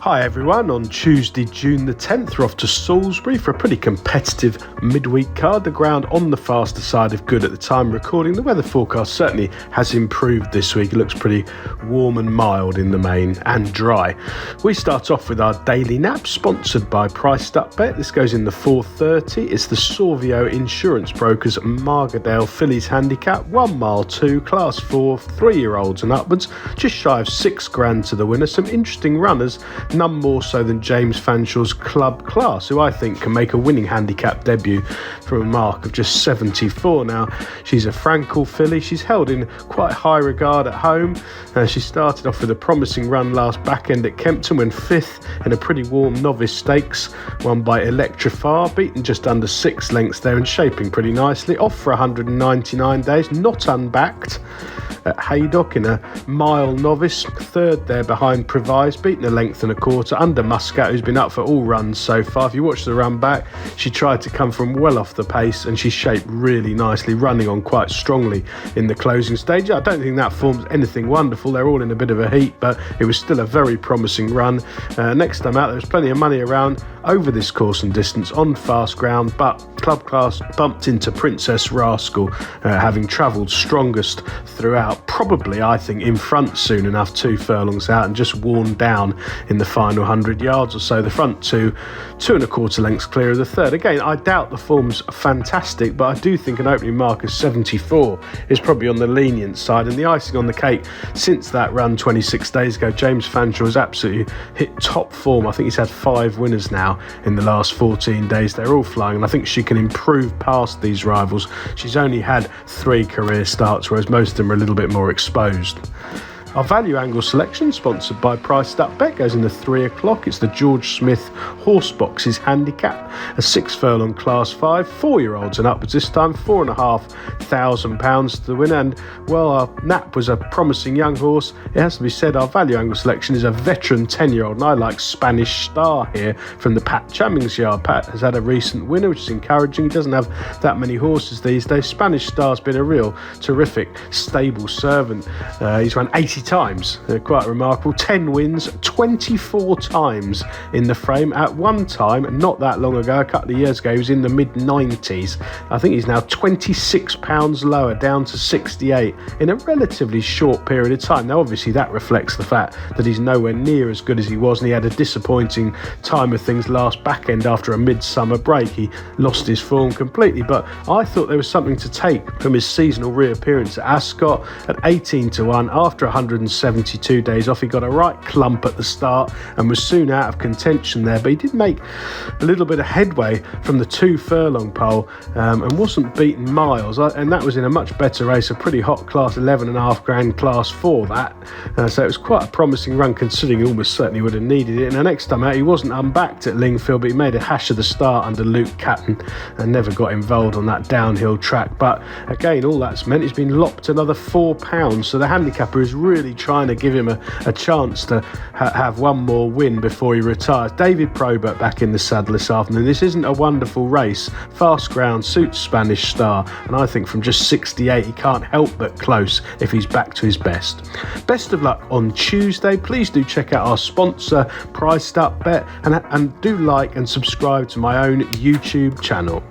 Hi everyone, on Tuesday, June the 10th, we're off to Salisbury for a pretty competitive midweek card. The ground on the faster side of good at the time of recording. The weather forecast certainly has improved this week. It looks pretty warm and mild in the main and dry. We start off with our daily nap, sponsored by Priced Up Bet. This goes in the 4:30. It's the Sorvio Insurance Brokers Margadale Fillies Handicap, 1 mile 2, class 4, 3-year-olds and upwards. Just shy of £6,000 to the winner. Some interesting runners. None more so than James Fanshaw's Club Class, who I think can make a winning handicap debut from a mark of just 74. Now, she's a Frankel filly. She's held in quite high regard at home. She started off with a promising run last back end at Kempton, when 5th in a pretty warm novice stakes, won by Electrifar, beaten just under 6 lengths there and shaping pretty nicely. Off for 199 days, not unbacked at Haydock in a mile novice, 3rd there behind Previse, beaten a length and a quarter under Muscat, who's been up for all runs so far. If you watch the run back, she tried to come from well off the pace and she shaped really nicely, running on quite strongly in the closing stage. I don't think that form's anything wonderful. They're all in a bit of a heat, but it was still a very promising run. Next time out, there was plenty of money around over this course and distance on fast ground, but Club Class bumped into Princess Rascal, having travelled strongest throughout, probably I think in front soon enough, 2 furlongs out, and just worn down in the final 100 yards or so. The front 2.25 lengths clear of the third. Again, I doubt the form's fantastic, but I do think an opening mark of 74 is probably on the lenient side. And the icing on the cake, since that run 26 days ago, James Fanshaw has absolutely hit top form. I think he's had 5 winners now in the last 14 days. They're all flying, and I think she can improve past these rivals. She's only had 3 career starts, whereas most of them are a little bit more exposed. Our value angle selection, sponsored by Priced Up Bet, goes in the 3 o'clock. It's the George Smith Horse Boxes Handicap, a 6 furlong class 5, 4-year-olds and upwards this time, £4,500 to the winner. And well, our Nap was a promising young horse. It has to be said, our value angle selection is a veteran 10-year-old, and I like Spanish Star here from the Pat Chammings yard. Pat has had a recent winner, which is encouraging. He doesn't have that many horses these days. Spanish Star's been a real terrific stable servant. He's run 80 times, quite remarkable. 10 wins, 24 times in the frame. At one time, not that long ago, a couple of years ago, he was in the mid-90s. I think he's now £26 lower, down to 68 in a relatively short period of time. Now, obviously, that reflects the fact that he's nowhere near as good as he was, and he had a disappointing time of things last back end after a midsummer break. He lost his form completely, but I thought there was something to take from his seasonal reappearance at Ascot at 18-1 after 172 days off. He got a right clump at the start and was soon out of contention there, but he did make a little bit of headway from the 2 furlong pole and wasn't beaten miles, and that was in a much better race, a pretty hot class 11.5 grand class 4 that, so it was quite a promising run considering he almost certainly would have needed it. And the next time out, he wasn't unbacked at Lingfield, but he made a hash of the start under Luke Catton and never got involved on that downhill track. But again, all that's meant he's been lopped another £4, so the handicapper is really trying to give him a chance to have one more win before he retires. David Probert back in the saddle this afternoon. This isn't a wonderful race. Fast ground suits Spanish Star, and I think from just 68 he can't help but close if he's back to his best. Best of luck on Tuesday. Please do check out our sponsor Priced Up Bet, and do like and subscribe to my own YouTube channel.